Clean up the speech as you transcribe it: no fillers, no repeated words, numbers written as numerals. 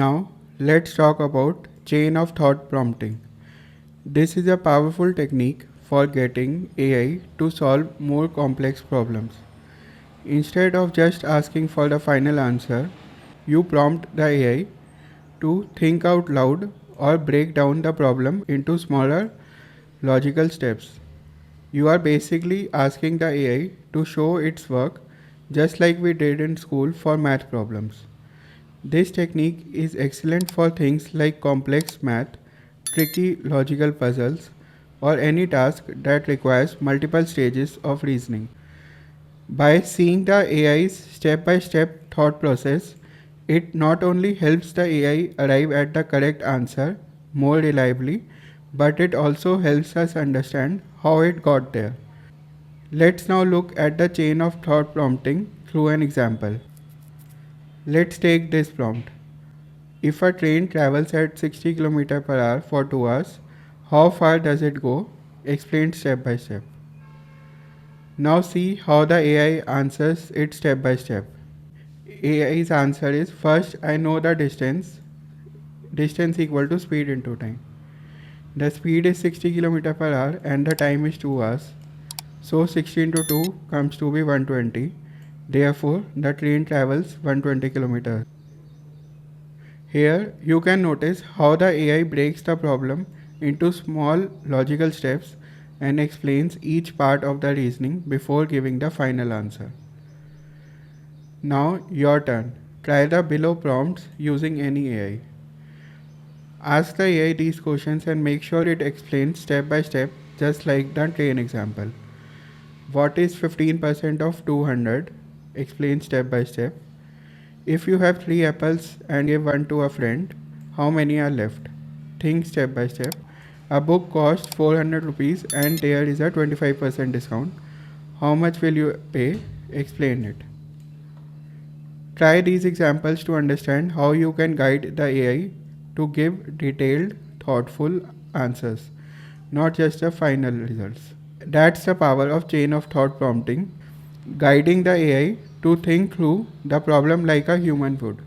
Now, let's talk about chain of thought prompting. This is a powerful technique for getting AI to solve more complex problems. Instead of just asking for the final answer, you prompt the AI to think out loud or break down the problem into smaller logical steps. You are basically asking the AI to show its work just like we did in school for math problems. This technique is excellent for things like complex math, tricky logical puzzles, or any task that requires multiple stages of reasoning. By seeing the AI's step by step thought process, it not only helps the AI arrive at the correct answer more reliably, but it also helps us understand how it got there. Let's now look at the chain of thought prompting through an example. Let's take this prompt. If a train travels at 60 km per hour for 2 hours, how far does it go? Explain step by step. Now see how the AI answers it step by step. AI's answer is, first I know the distance equal to speed into time. The speed is 60 km per hour and the time is 2 hours. So 60 into 2 comes to be 120. Therefore, the train travels 120 km. Here, you can notice how the AI breaks the problem into small logical steps and explains each part of the reasoning before giving the final answer. Now, your turn. Try the below prompts using any AI. Ask the AI these questions and make sure it explains step by step, just like the train example. What is 15% of 200? Explain step by step. If you have 3 apples and give one to a friend, how many are left? Think step by step. A book costs 400 rupees and there is a 25% discount. How much will you pay? Explain it. Try these examples to understand how you can guide the AI to give detailed, thoughtful answers, not just the final results. That's the power of chain of thought prompting, guiding the AI to think through the problem like a human would.